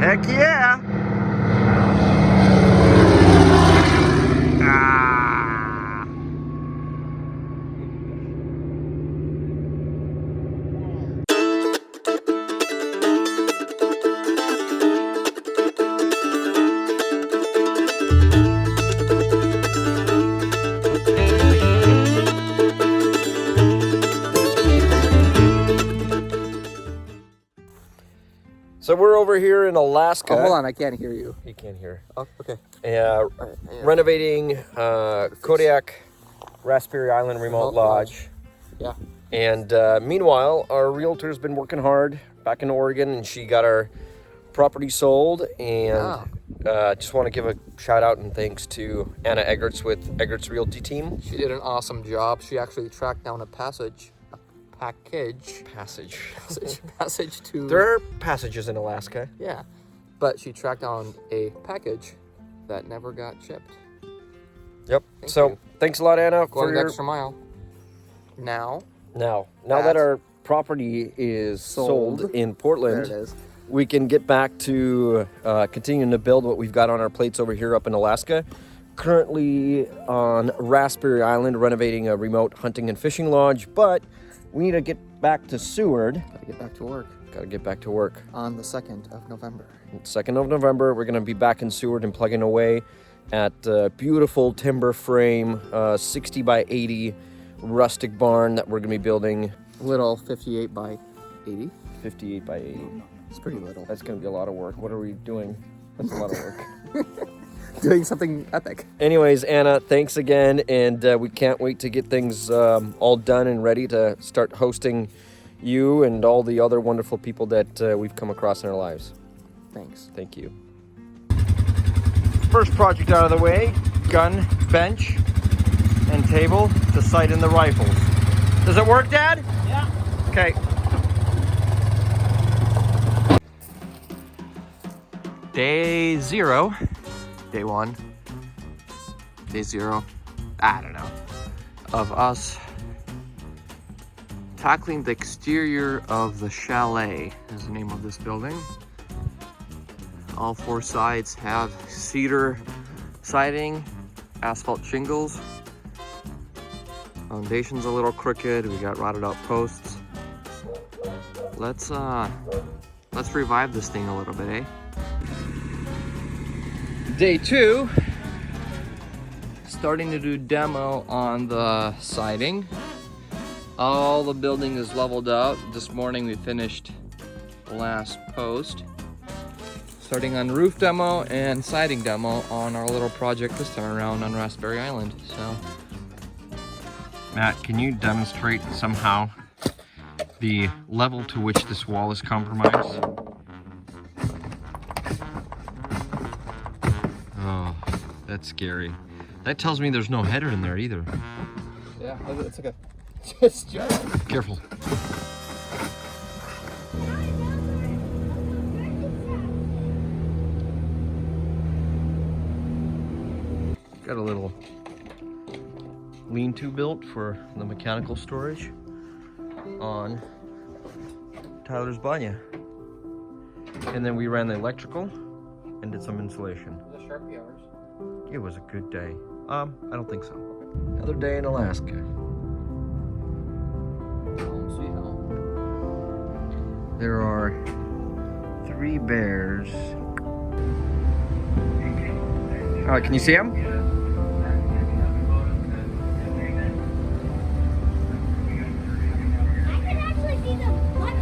Heck yeah! Ah. So we're over here in Alaska. Oh, hold on, I can't hear you. You can't hear. Oh, okay. Renovating Kodiak Raspberry Island Remote Lodge. Yeah. And meanwhile, our realtor's been working hard back in Oregon, and she got our property sold. And just want to give a shout out and thanks to Anna Eggerts with Eggerts Realty Team. She did an awesome job. She actually tracked down a package to... There are passages in Alaska. Yeah, but she tracked down a package that never got shipped. Yep. Thanks a lot, Anna, going the extra mile. Now that our property is sold in Portland, there it is. We can get back to continuing to build what we've got on our plates over here up in Alaska. Currently on Raspberry Island, renovating a remote hunting and fishing lodge, but we need to get back to Seward. Gotta get back to work. Gotta get back to work. On the 2nd of November. 2nd of November, we're gonna be back in Seward and plugging away at a beautiful timber frame, 60 by 80 rustic barn that we're gonna be building. Little 58 by 80. 58 by 80. It's pretty little. That's gonna be a lot of work. What are we doing? That's a lot of work. Doing something epic. Anyways, Anna, thanks again, and we can't wait to get things all done and ready to start hosting you and all the other wonderful people that we've come across in our lives. Thanks. Thank you. First project out of the way, gun, bench, and table to sight in the rifles. Does it work, Dad? Yeah. Okay. Day 0. Day 1. Day 0. I don't know. Of us tackling the exterior of the chalet is the name of this building. All 4 sides have cedar siding, asphalt shingles. Foundation's a little crooked. We got rotted out posts. Let's revive this thing a little bit, eh? Day 2. Starting to do demo on the siding. All the building is leveled out. This morning we finished the last post. Starting on roof demo and siding demo on our little project this time around on Raspberry Island. So, Matt, can you demonstrate somehow the level to which this wall is compromised? Oh, that's scary. That tells me there's no header in there either. yeah, it's like a just Careful. Got a little lean-to built for the mechanical storage on Tyler's banya. And then we ran the electrical and did some insulation. the Sharpie hours. It was a good day. I don't think so. Another day in Alaska. I'll see how. There are 3 bears. All right, can you see them? I can actually see them much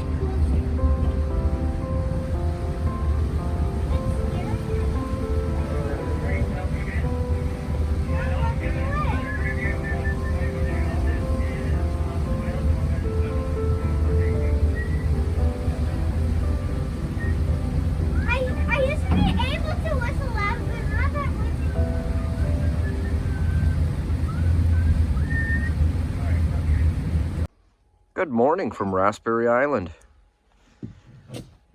I used to be able to whistle loud, but not that much. Good morning from Raspberry Island.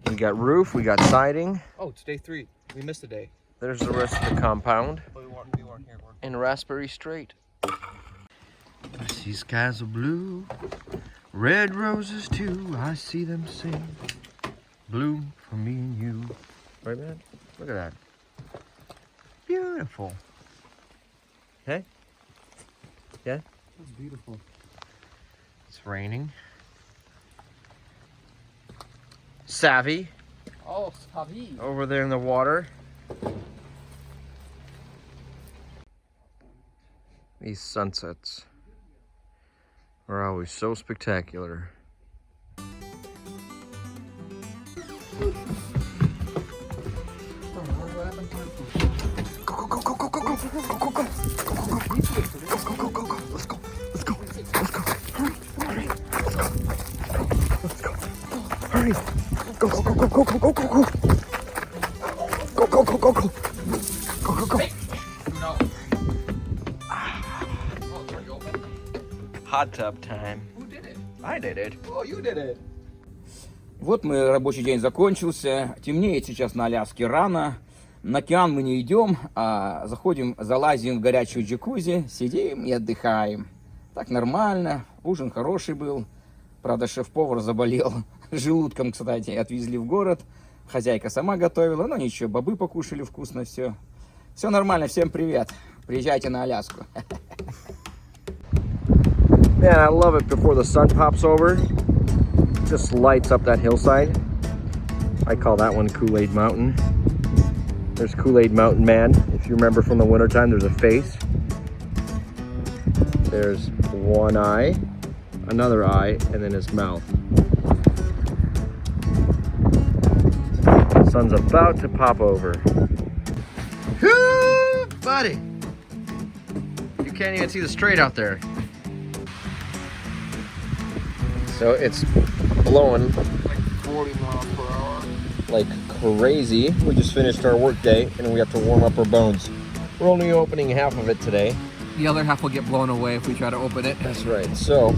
We got roof, we got siding. Oh, it's day 3. We missed a day. There's the rest of the compound. But we weren't here. In Raspberry Strait. I see skies of blue, red roses too, I see them sing. Bloom for me and you. Right, man? Look at that. Beautiful. Hey? Yeah? That's beautiful. It's raining. Savvy Oh, Savvy. over there in the water. These sunsets are always so spectacular. Hurry! Go, go, go, go, go, go, go, go, go! Go, go, go, go, go! Go, go, go! Hot tub time. Who did it? I did it. Oh, you did it. Вот мы, рабочий день закончился. Темнеет сейчас на Аляске рано. На океан мы не идем, а заходим, залазим в горячую джакузи, сидим и отдыхаем. Так нормально, ужин хороший был. Правда, шеф-повар заболел желудком, кстати, отвезли в город. Хозяйка сама готовила, но ничего, бобы покушали вкусно, все. Все нормально, всем привет. Приезжайте на Аляску. Man, I love it before the sun pops over. Just lights up that hillside. I call that one Kool-Aid Mountain. There's Kool-Aid Mountain Man. If you remember from the wintertime, there's a face. There's one eye, another eye, and then his mouth. Sun's about to pop over. Whoo, buddy! You can't even see the straight out there. So it's blowing Like 40 miles per hour. like crazy. We just finished our work day and we have to warm up our bones. We're only opening half of it today. The other half will get blown away if we try to open it. That's right. So,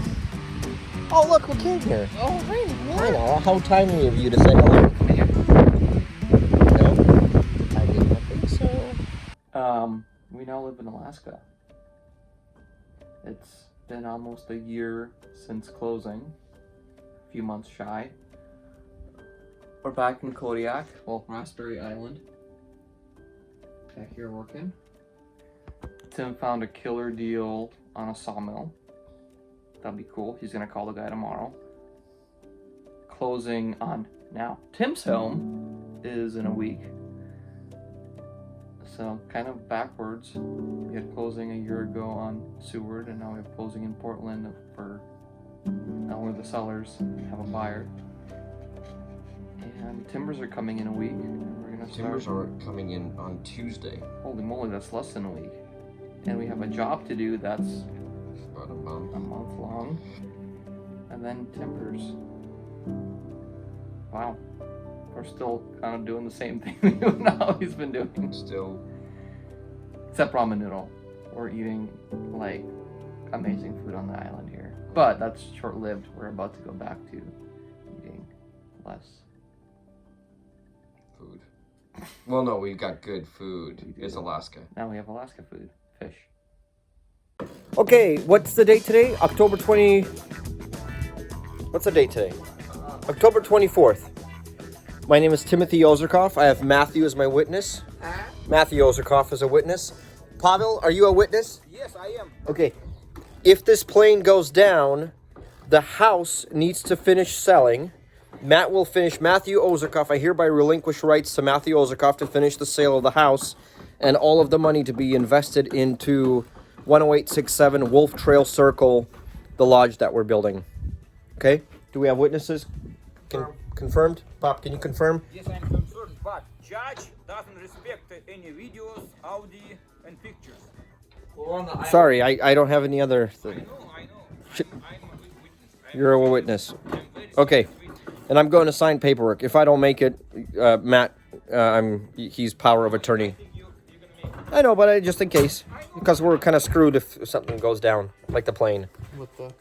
oh look, who came here? Oh, hey. I know. How timely of you to say hello. No, I did not think so. We now live in Alaska. It's been almost a year since closing. A few months shy. We're back in Kodiak, well, Raspberry Island. Back here working. Tim found a killer deal on a sawmill. That'll be cool. He's gonna call the guy tomorrow. Closing on now. Tim's home is in a week. So kind of backwards. We had closing a year ago on Seward, and now we have closing in Portland for now we're the sellers have a buyer. And timbers are coming in a week. And we're gonna start. Timbers are coming in on Tuesday. Holy moly, that's less than a week. And we have a job to do that's About a month. long. And then timbers. Wow. We're still kind of doing the same thing we've always been doing. Still. Except ramen noodle. We're eating like amazing food on the island here. But that's short-lived. We're about to go back to eating less. Food. Well, no, we've got good food. It's Alaska. Now we have Alaska food. Fish. Okay, what's the date today? October 20... What's the date today? October 24th. My name is Timothy Ozerkoff. I have Matthew as my witness. Matthew Ozerkoff is a witness. Pavel, are you a witness? Yes, I am. Okay. If this plane goes down, the house needs to finish selling. Matt will finish. Matthew Ozerkoff, I hereby relinquish rights to Matthew Ozerkoff to finish the sale of the house and all of the money to be invested into 10867 Wolf Trail Circle, the lodge that we're building. Okay? Do we have witnesses? Confirmed? Pop, can you confirm? Yes, I'm concerned, but judge doesn't respect any videos, audio, and pictures. Sorry, I don't have any other thing. I know. Shit. I'm a witness, right? You're a witness. I'm very Okay. serious witness. And I'm going to sign paperwork. If I don't make it, Matt, he's power of attorney. You're gonna make I know, but just in case. Because we're kind of screwed if something goes down, like the plane. What the?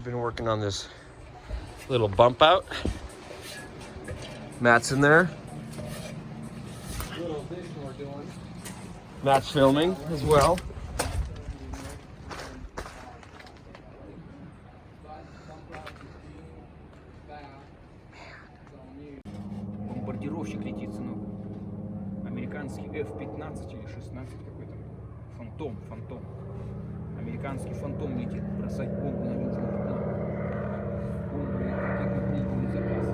been working on this little bump out. Matt's in there. Little addition we're doing. Matt's filming as well. Бомбардировщик летит, сынок. Американский F-15 или 16 какой-то. Фантом. Американский фантом летит бросать бомбу на южный Вьетнам. Бомбы ракетно-пулеметный запас.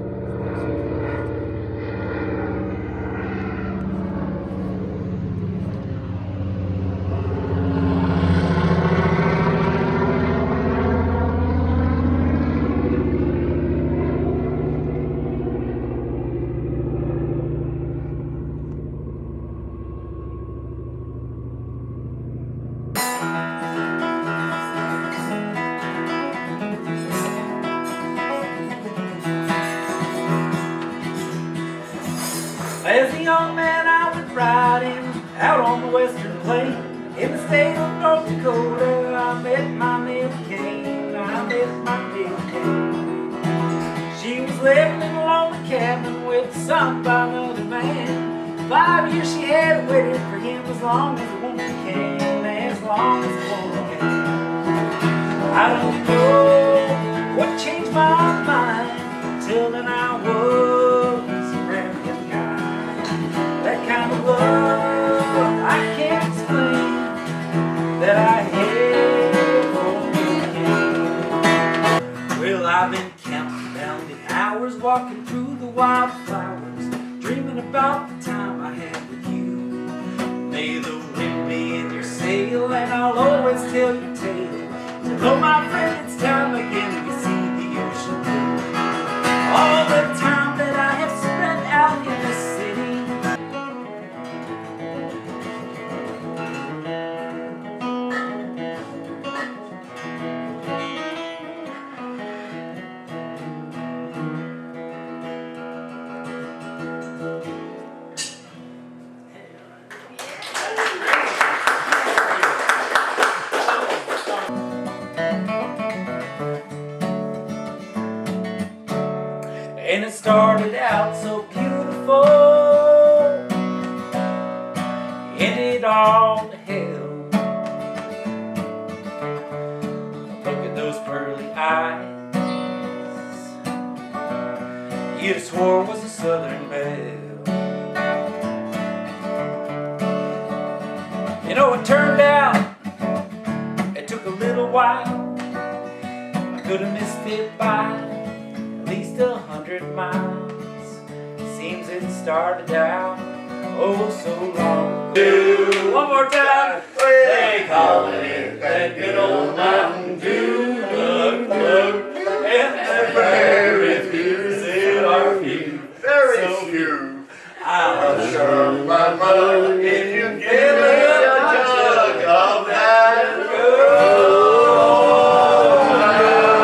As a young man, I went riding out on the western plain. In the state of North Dakota, I met my Miss Kane. She was living in a lonely cabin with a son by another man. 5 years she had waited for him as long as a woman can, as long as a woman can. I don't know what changed my mind. Till then I was around him guy. That kind of love I can't explain, that I had for you. Well, I've been counting down the hours, walking through the wildflowers, dreaming about the time I had with you. May the wind be in your sail, and I'll always tell your tale. Hello, my friend, it's time again we see the ocean blue. All the time that I have spent out in the city. And it started out so beautiful, ended all to hell. Look at those pearly eyes, you'd have swore was a southern belle. You know, it turned out, it took a little while. I could have missed it by at least 100 miles. Seems it started out oh so long ago. One more time. They call it that good old Mountain Dew. Look, look, and the very few are few. Very few. I'm Sure, my mother, if you give me a jug of that good Mountain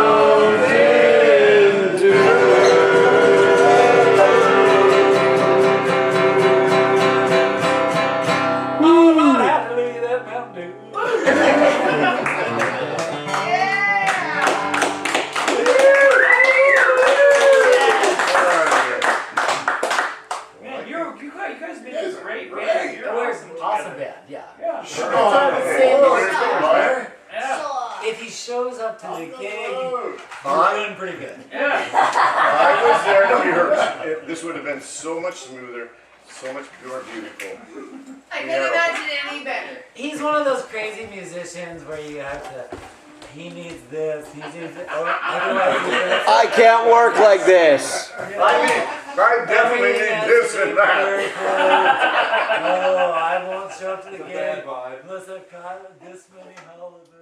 Dew. Oh Lord, hallelujah, that Mountain Dew. Man, you guys been doing great, man. You're Awesome band, yeah. Yeah. If he shows up to the gig, Huh? you're doing pretty good. Yeah. I was there to rehearse. This would have been so much smoother, so much more beautiful. I couldn't imagine it any better. He's one of those crazy musicians where you have to, he needs this, he needs it, or otherwise he does. I can't work like this. I definitely need this and that. Oh, I won't show up to the gig unless I've caught this many holidays.